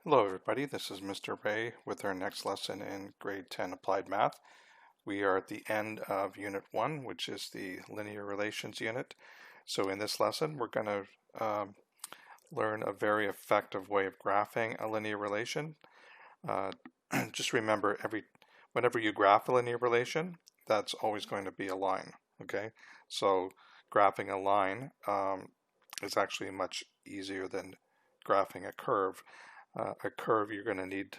Hello everybody, this is Mr. Ray with our next lesson in grade 10 Applied Math. We are at the end of Unit 1, which is the Linear Relations unit. So in this lesson we're going to learn a very effective way of graphing a linear relation. Just remember, whenever you graph a linear relation, that's always going to be a line, okay? So graphing a line is actually much easier than graphing a curve. A curve, you're going to need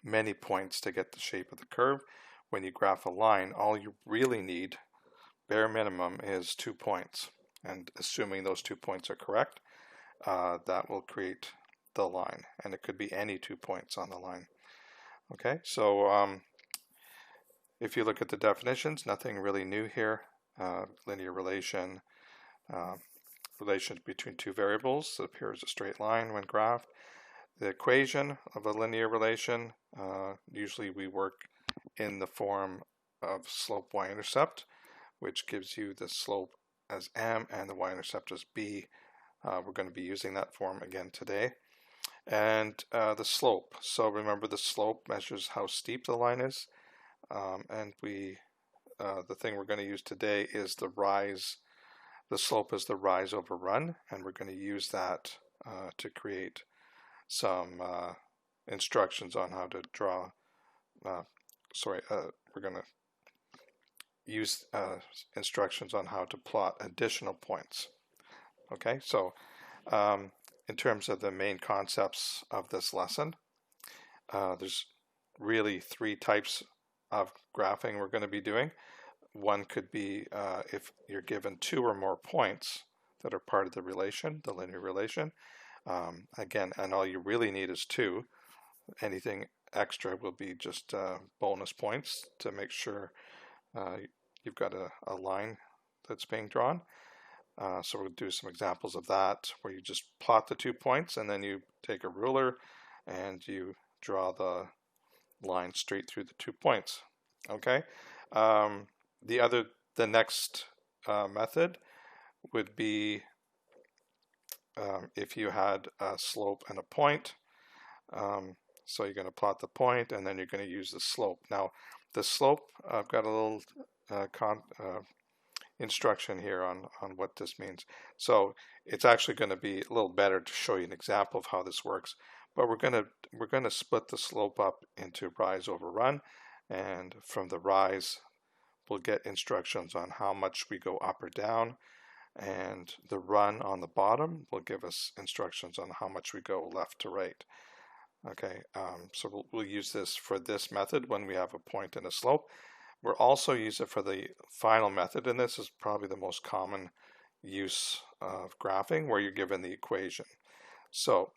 many points to get the shape of the curve. When you graph a line, all you really need, bare minimum, is 2 points. And assuming those 2 points are correct, that will create the line. And it could be any 2 points on the line. Okay, so if you look at the definitions, nothing really new here. Linear relation, relation between two variables that appears a straight line when graphed. The equation of a linear relation, usually we work in the form of slope y-intercept, which gives you the slope as m and the y-intercept as b. We're going to be using that form again today. And the slope. So remember, the slope measures how steep the line is, and the thing we're going to use today is the rise. The slope is the rise over run, and we're going to use that to create some instructions on how to draw. We're going to use instructions on how to plot additional points. Okay, so in terms of the main concepts of this lesson, there's really 3 types of graphing we're going to be doing. One could be if you're given 2 or more points that are part of the relation, the linear relation. Again, and all you really need is 2. Anything extra will be just bonus points to make sure you've got a line that's being drawn. So we'll do some examples of that where you just plot the 2 points and then you take a ruler and you draw the line straight through the 2 points. Okay. The next method would be if you had a slope and a point. So you're going to plot the point and then you're going to use the slope. Now the slope, I've got a little instruction here on what this means. So it's actually going to be a little better to show you an example of how this works. But we're going to split the slope up into rise over run, and from the rise we'll get instructions on how much we go up or down, and the run on the bottom will give us instructions on how much we go left to right. Okay, so we'll use this for this method when we have a point and a slope. We'll also use it for the final method, and this is probably the most common use of graphing, where you're given the equation. So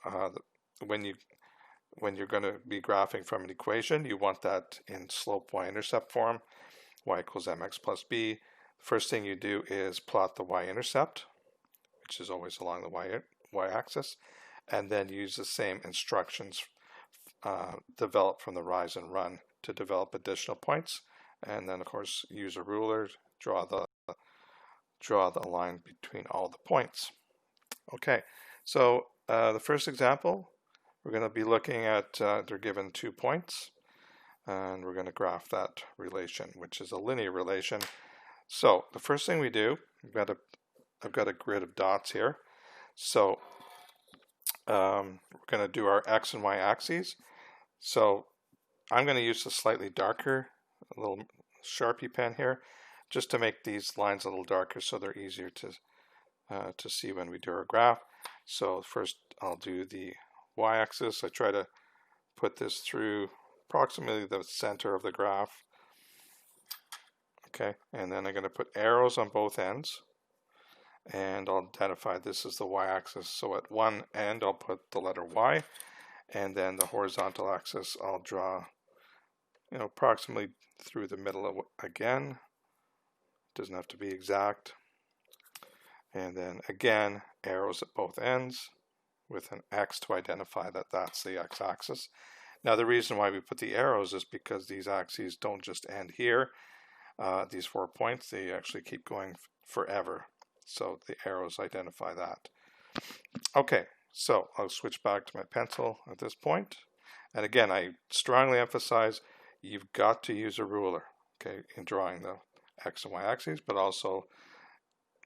when you're going to be graphing from an equation, you want that in slope y-intercept form, y equals mx plus b. First thing you do is plot the y-intercept, which is always along the y-axis, and then use the same instructions developed from the rise and run to develop additional points, and then of course use a ruler, draw the line between all the points. Okay, so the first example, we're going to be looking at, they're given 2 points, and we're going to graph that relation, which is a linear relation. So the first thing we do, I've got a grid of dots here. So we're going to do our x and y axes. So I'm going to use a slightly darker, a little Sharpie pen here, just to make these lines a little darker so they're easier to see when we do our graph. So first I'll do the y-axis. I try to put this through approximately the center of the graph. Okay, and then I'm going to put arrows on both ends, and I'll identify this as the y-axis. So at one end I'll put the letter y, and then the horizontal axis I'll draw, approximately through the middle of again. Doesn't have to be exact. And then again, arrows at both ends with an X to identify that that's the x-axis. Now the reason why we put the arrows is because these axes don't just end here. These 4 points, they actually keep going forever. So the arrows identify that. Okay, so I'll switch back to my pencil at this point. And again, I strongly emphasize you've got to use a ruler, okay, in drawing the X and Y axes, but also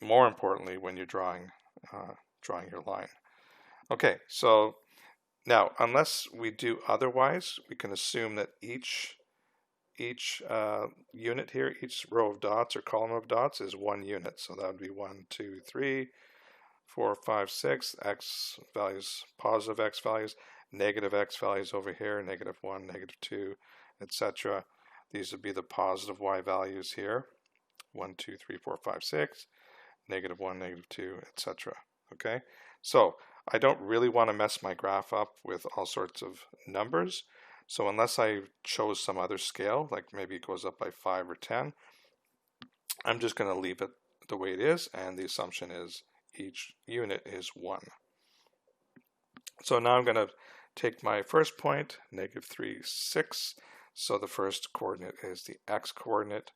more importantly when you're drawing your line. Okay, so now unless we do otherwise, we can assume that each unit here, each row of dots or column of dots is 1 unit. So that would be 1, 2, 3, 4, 5, 6, X values, positive X values, negative X values over here, -1, -2, etc. These would be the positive Y values here, 1, 2, 3, 4, 5, 6, -1, -2, etc. Okay, so I don't really want to mess my graph up with all sorts of numbers. So unless I chose some other scale, like maybe it goes up by 5 or 10, I'm just going to leave it the way it is, and the assumption is each unit is 1. So now I'm going to take my first point, -3, 6. So the first coordinate is the X coordinate.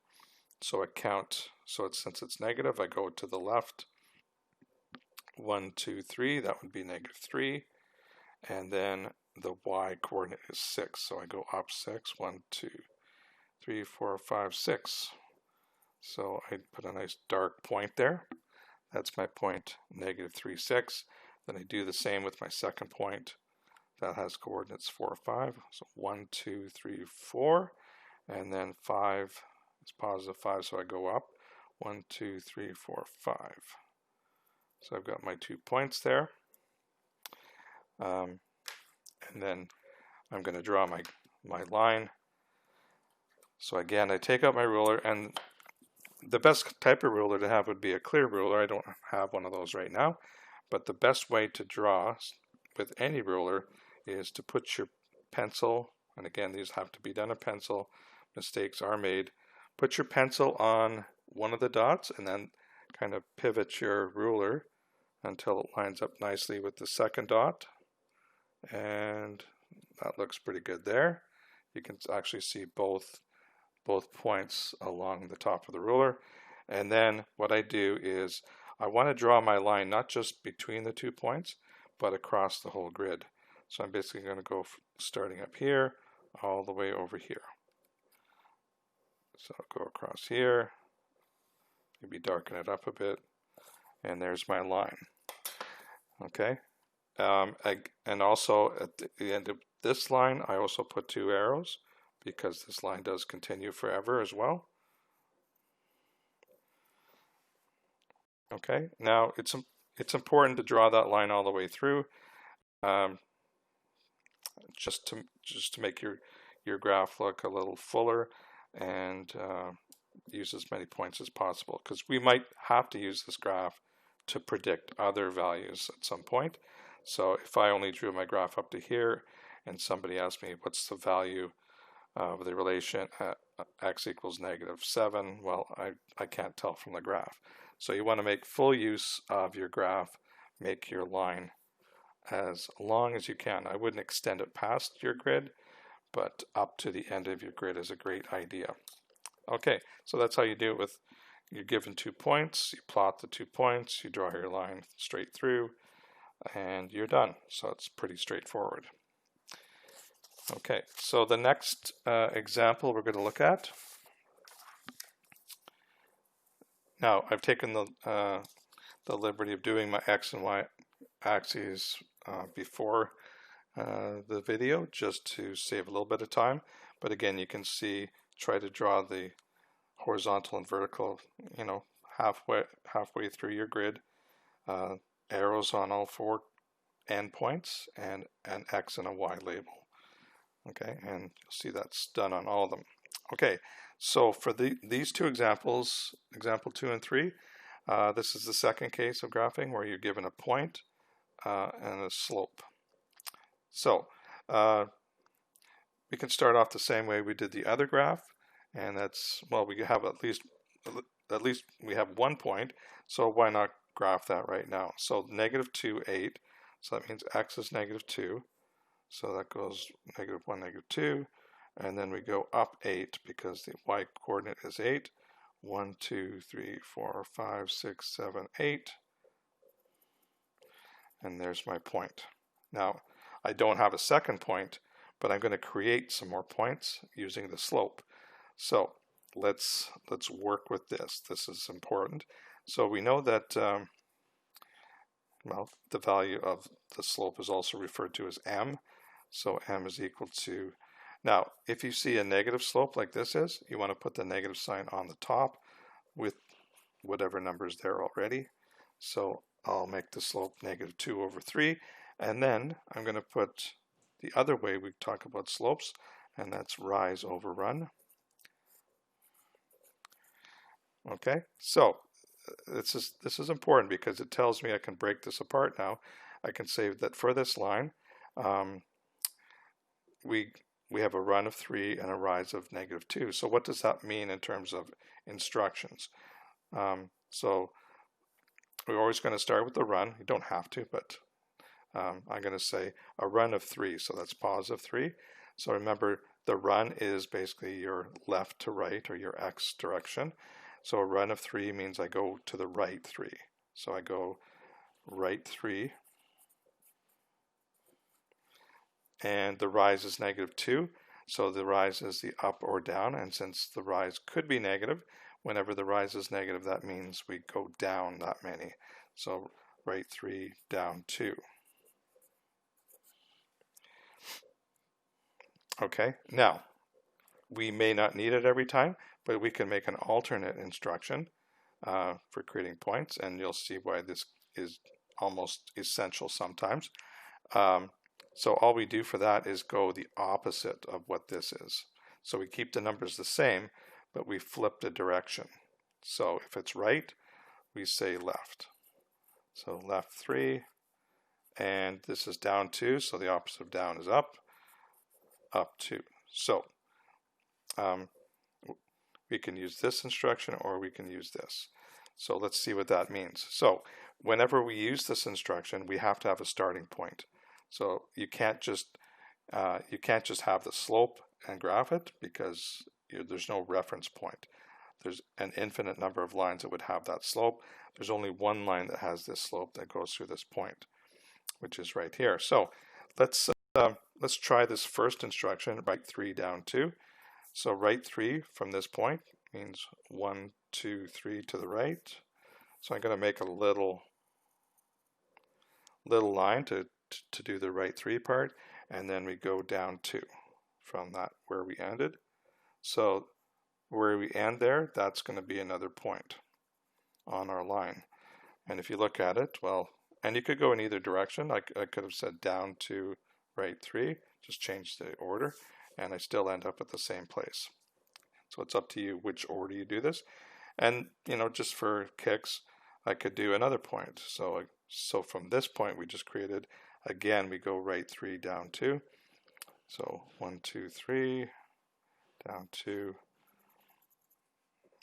So I count, since it's negative, I go to the left. 1, 2, 3, that would be -3. And then the Y coordinate is 6. So I go up 6, 1, 2, 3, 4, 5, 6. So I put a nice dark point there. That's my point, -3, 6. Then I do the same with my second point. That has coordinates 4, 5. So 1, 2, 3, 4. And then 5 is +5, so I go up. 1, 2, 3, 4, 5. So I've got my 2 points there. And then I'm going to draw my line. So again, I take out my ruler, and the best type of ruler to have would be a clear ruler. I don't have one of those right now, but the best way to draw with any ruler is to put your pencil, and again, these have to be done in pencil, mistakes are made, put your pencil on one of the dots and then kind of pivot your ruler until it lines up nicely with the second dot, and that looks pretty good there. You can actually see both points along the top of the ruler. And then what I do is I want to draw my line not just between the 2 points, but across the whole grid. So I'm basically going to go starting up here all the way over here. So I'll go across here, maybe darken it up a bit, and there's my line. Okay, and also at the end of this line, I also put 2 arrows because this line does continue forever as well. Okay, now it's important to draw that line all the way through, just to make your graph look a little fuller and use as many points as possible, because we might have to use this graph to predict other values at some point. So if I only drew my graph up to here and somebody asked me what's the value of the relation x equals -7, well, I can't tell from the graph. So you want to make full use of your graph, make your line as long as you can. I wouldn't extend it past your grid, but up to the end of your grid is a great idea. Okay, so that's how you do it with, you're given 2 points, you plot the 2 points, you draw your line straight through, and you're done. So it's pretty straightforward. Okay, so the next example we're going to look at. Now, I've taken the liberty of doing my X and Y axes before the video, just to save a little bit of time. But again, you can see, try to draw the horizontal and vertical, halfway through your grid, arrows on all 4 endpoints, and an X and a Y label. Okay, and you'll see that's done on all of them. Okay, so for these 2 examples, example 2 and 3, this is the second case of graphing where you're given a point and a slope. So we can start off the same way we did the other graph, and that's, well, we have at least we have 1 point, so why not graph that right now? So -2, 8, so that means x is -2, so that goes -1, -2, and then we go up 8 because the y coordinate is 8. 1, 2, 3, 4, 5, 6, 7, 8. and there's my point. Now, I don't have a second point, but I'm going to create some more points using the slope. So let's work with this. This is important. So we know that well, the value of the slope is also referred to as m. So m is equal to, now if you see a negative slope like this is, you want to put the negative sign on the top with whatever number is there already. So I'll make the slope -2/3, and then I'm going to put the other way we talk about slopes, and that's rise over run. Okay, so this is important because it tells me I can break this apart now. I can say that for this line, we have a run of 3 and a rise of -2. So what does that mean in terms of instructions? So we're always going to start with the run. You don't have to, but I'm going to say a run of 3. So that's +3. So remember, the run is basically your left to right, or your x direction. So a run of 3 means I go to the right 3. So I go right 3. And the rise is -2. So the rise is the up or down. And since the rise could be negative, whenever the rise is negative, that means we go down that many. So right 3, down 2. Okay, now we may not need it every time, but we can make an alternate instruction for creating points, and you'll see why this is almost essential sometimes. So all we do for that is go the opposite of what this is. So we keep the numbers the same, but we flip the direction. So if it's right, we say left. So left 3, and this is down 2, so the opposite of down is up 2. So we can use this instruction, or we can use this. So let's see what that means. So whenever we use this instruction, we have to have a starting point. So you can't just have the slope and graph it, because there's no reference point. There's an infinite number of lines that would have that slope. There's only one line that has this slope that goes through this point, which is right here. So let's try this first instruction, right 3, down 2. So right 3 from this point means 1, 2, 3 to the right. So I'm going to make a little line to do the right 3 part, and then we go down 2 from that where we ended. So where we end there, that's going to be another point on our line. And if you look at it, well, and you could go in either direction. I could have said down 2, right 3, just change the order, and I still end up at the same place. So it's up to you which order you do this. And just for kicks, I could do another point. So from this point we just created, again, we go right 3, down 2. So 1, 2, 3, down 2.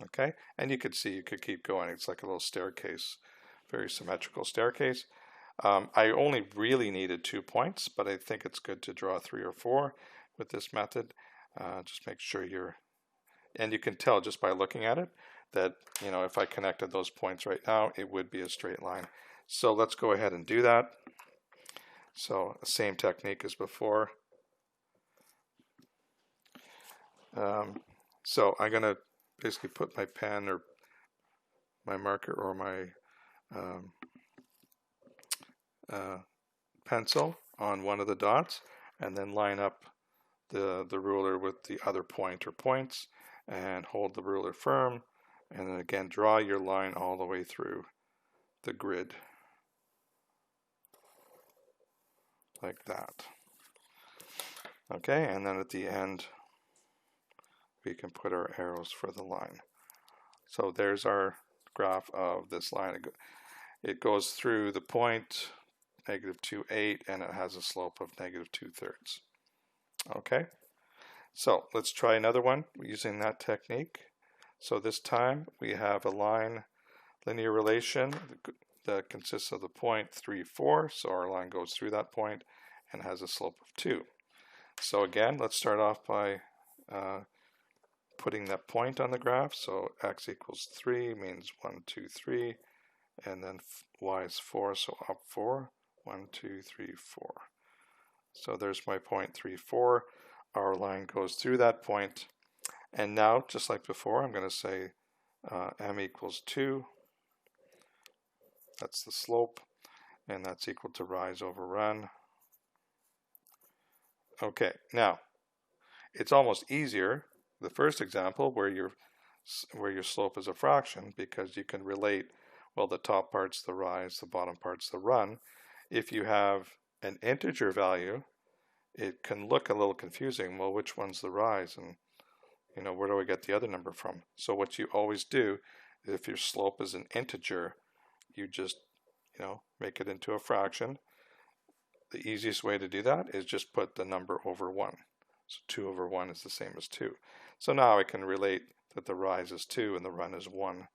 Okay, and you could see, you could keep going. It's like a little staircase, very symmetrical staircase. I only really needed 2 points, but I think it's good to draw 3 or 4 with this method. Just make sure and you can tell just by looking at it that, if I connected those points right now, it would be a straight line. So let's go ahead and do that. So same technique as before. So I'm going to basically put my pen or my marker or my pencil on one of the dots, and then line up the ruler with the other point or points, and hold the ruler firm, and then again draw your line all the way through the grid like that. Okay, and then at the end we can put our arrows for the line. So there's our graph of this line. It goes through the point -2, 8, and it has a slope of -2/3. Okay, so let's try another one using that technique. So this time we have a line linear relation that consists of the point 3, 4. So our line goes through that point and has a slope of 2. So again, let's start off by putting that point on the graph. So x equals 3 means 1, 2, 3, and then y is 4, so up 4, 1, 2, 3, 4. So there's my point 3, 4. Our line goes through that point. And now, just like before, I'm going to say m equals 2. That's the slope. And that's equal to rise over run. Okay, now, it's almost easier, the first example, where your slope is a fraction, because you can relate, well, the top part's the rise, the bottom part's the run. If you have an integer value, it can look a little confusing. Well, which one's the rise, and where do I get the other number from? So what you always do is, if your slope is an integer, you just make it into a fraction. The easiest way to do that is just put the number over 1. So 2 over 1 is the same as 2. So now I can relate that the rise is 2 and the run is 1.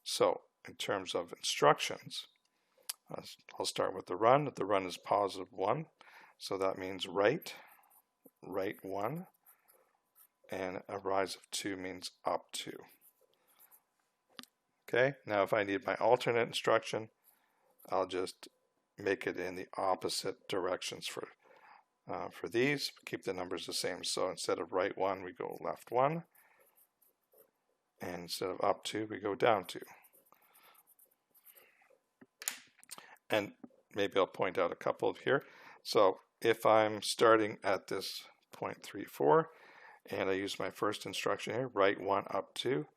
So in terms of instructions, I'll start with the run. The run is positive 1. So that means right 1. And a rise of 2 means up 2. Okay, now if I need my alternate instruction, I'll just make it in the opposite directions for these. Keep the numbers the same. So instead of right 1, we go left 1. And instead of up 2, we go down 2. And maybe I'll point out a couple of here. So if I'm starting at this point 3, 4, and I use my first instruction here, right 1, up 2.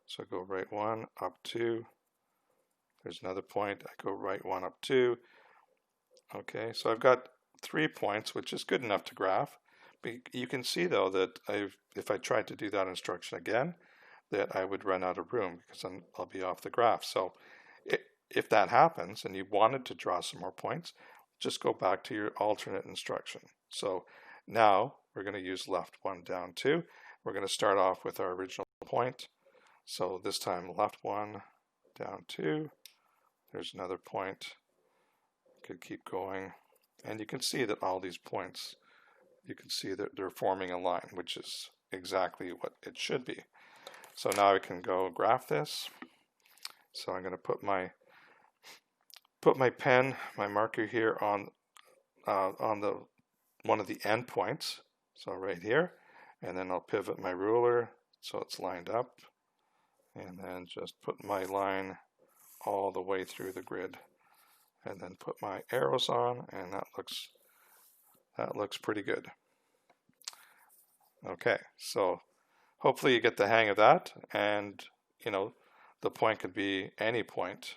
So I go right 1, up 2. There's another point. I go right 1, up 2. Okay, so I've got 3 points, which is good enough to graph. But you can see, though, that if I tried to do that instruction again, that I would run out of room, because I'll be off the graph. So if that happens and you wanted to draw some more points, just go back to your alternate instruction. So now we're going to use left 1, down 2. We're going to start off with our original point. So this time left 1, down 2. There's another point. Could keep going. And you can see that all these points, you can see that they're forming a line, which is exactly what it should be. So now I can go graph this. So I'm going to put my pen, my marker here on the one of the end points. So right here, and then I'll pivot my ruler so it's lined up, and then just put my line all the way through the grid, and then put my arrows on, and that looks pretty good. Okay, so hopefully you get the hang of that, and the point could be any point.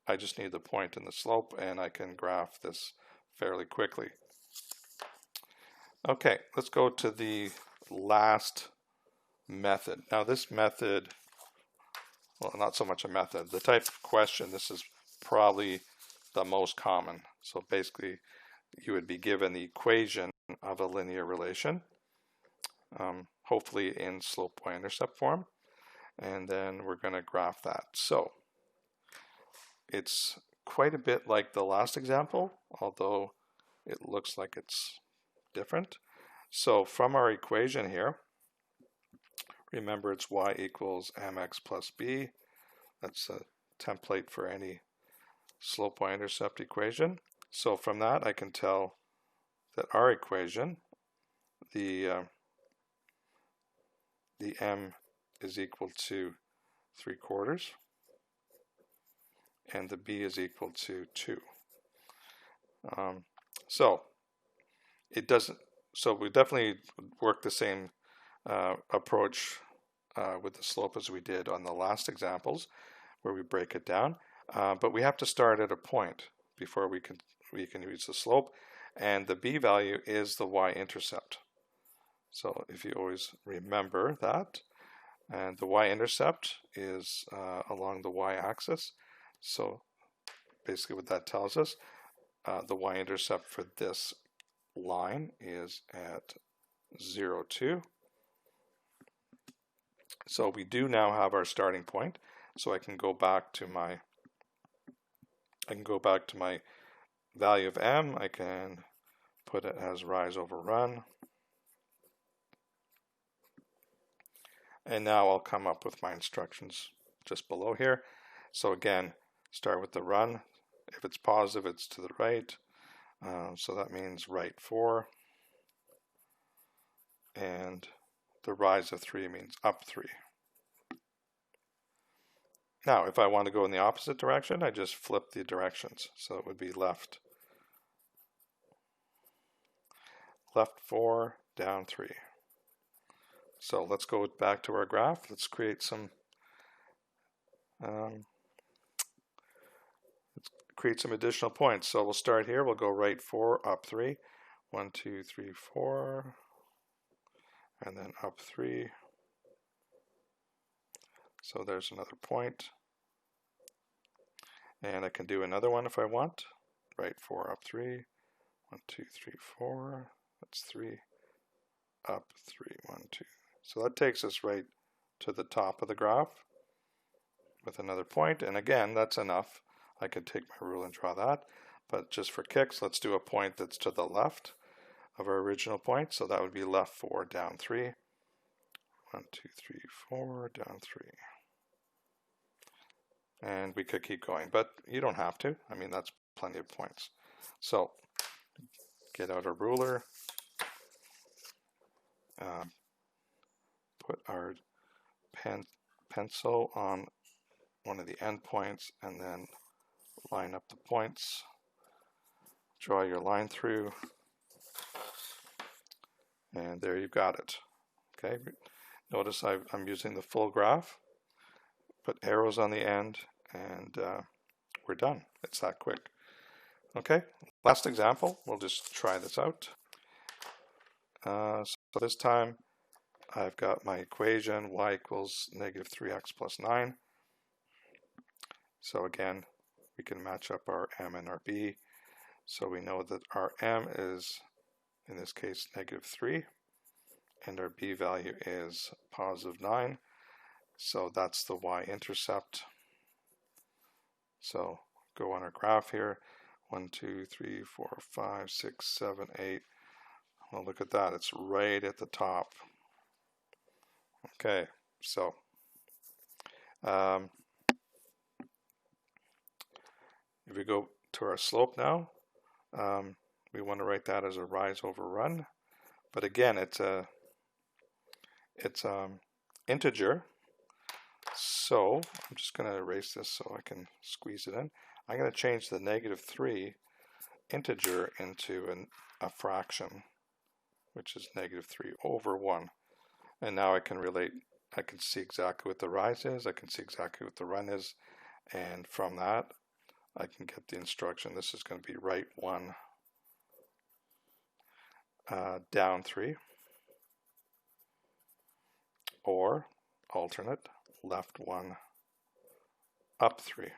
I just need the point and the slope, and I can graph this fairly quickly. Okay, let's go to the last method. Now this method, well, not so much a method, the type of question, this is probably the most common. So basically you would be given the equation of a linear relation, hopefully in slope y-intercept form, and then we're going to graph that. So it's quite a bit like the last example, although it looks like it's different. So from our equation here, remember it's y equals mx plus b. That's a template for any slope y-intercept equation. So from that I can tell that our equation, the m is equal to 3/4 and the b is equal to 2. So it doesn't. So we definitely work the same approach with the slope as we did on the last examples, where we break it down. But we have to start at a point before we can use the slope, and the b value is the y-intercept. So if you always remember that, and the y-intercept is along the y-axis. So basically what that tells us, the y-intercept for this line is at 0, 2. So we do now have our starting point. So I can go back to my value of m. I can put it as rise over run. And now I'll come up with my instructions just below here. So again, start with the run. If it's positive, it's to the right. So that means right 4. And the rise of 3 means up 3. Now, if I want to go in the opposite direction, I just flip the directions. So it would be left 4, down 3. So let's go back to our graph. Let's create some additional points. So we'll start here. We'll go right 4, up 3. 1, 2, 3, 4. And then up 3. So there's another point. And I can do another one if I want. Right 4, up 3. 1, 2, 3, 4. That's 3. Up 3, 1, 2. So that takes us right to the top of the graph with another point. And again, that's enough. I could take my rule and draw that. But just for kicks, let's do a point that's to the left of our original point. So that would be left 4, down 3. 1, 2, 3, 4, down 3. And we could keep going, but you don't have to. I mean, that's plenty of points. So get out a ruler, put our pencil on one of the endpoints, and then line up the points. Draw your line through, and there you've got it. Okay, notice I'm using the full graph. Put arrows on the end, and we're done. It's that quick. Okay, last example. We'll just try this out. So this time I've got my equation y equals negative 3x plus 9. So again, we can match up our m and our b. So we know that our m is, in this case, negative 3, and our b value is positive 9. So that's the y-intercept. So go on our graph here. 1, 2, 3, 4, 5, 6, 7, 8. Well, look at that. It's right at the top. Okay, so if we go to our slope now, we want to write that as a rise over run. But again, it's integer. So I'm just going to erase this so I can squeeze it in. I'm going to change the negative 3 integer into a fraction, which is negative 3 over 1. And now I can relate, I can see exactly what the rise is, I can see exactly what the run is, and from that I can get the instruction. This is going to be right 1, down 3, or alternate, left 1, up 3.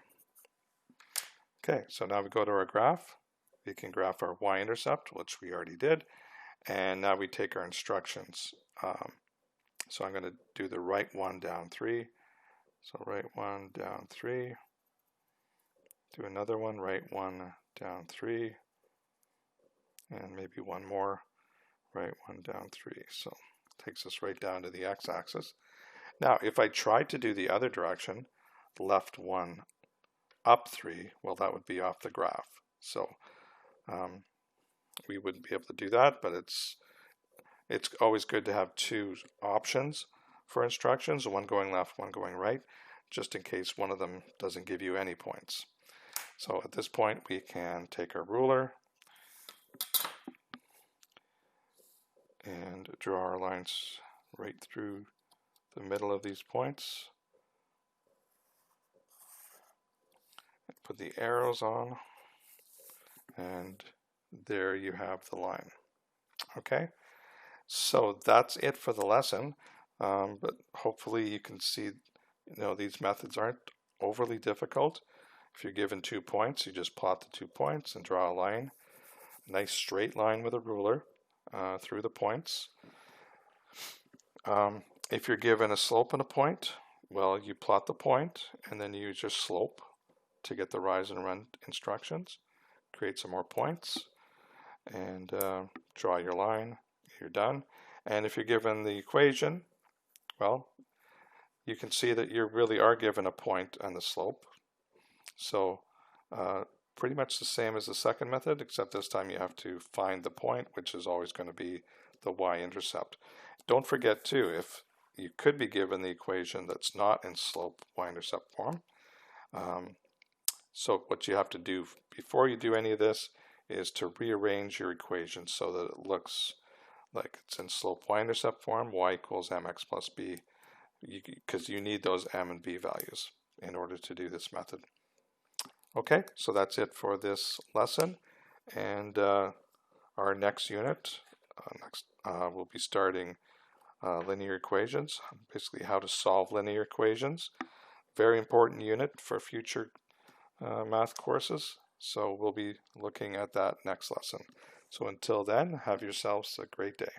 Okay, so now we go to our graph. We can graph our y-intercept, which we already did, and now we take our instructions. So I'm going to do the right 1, down 3. So right 1, down 3. Do another one, right 1, down 3. And maybe one more, right 1, down 3. So it takes us right down to the x-axis. Now, if I tried to do the other direction, left 1, up 3, well, that would be off the graph. So we wouldn't be able to do that, but it's always good to have two options for instructions, one going left, one going right, just in case one of them doesn't give you any points. So at this point, we can take our ruler and draw our lines right through the middle of these points. Put the arrows on, and there you have the line. Okay, so that's it for the lesson, but hopefully you can see, these methods aren't overly difficult. If you're given 2 points, you just plot the 2 points and draw a line, a nice straight line with a ruler through the points. If you're given a slope and a point, well, you plot the point and then you use your slope to get the rise and run instructions, create some more points, and draw your line. You're done. And if you're given the equation, well, you can see that you really are given a point and the slope. So pretty much the same as the second method, except this time you have to find the point, which is always going to be the y-intercept. Don't forget too, if you could be given the equation that's not in slope y-intercept form. So what you have to do before you do any of this is to rearrange your equation so that it looks like it's in slope y-intercept form, y equals mx plus b, because you need those m and b values in order to do this method. Okay, so that's it for this lesson, and our next unit, we'll be starting linear equations, basically how to solve linear equations. Very important unit for future math courses, so we'll be looking at that next lesson. So until then, have yourselves a great day.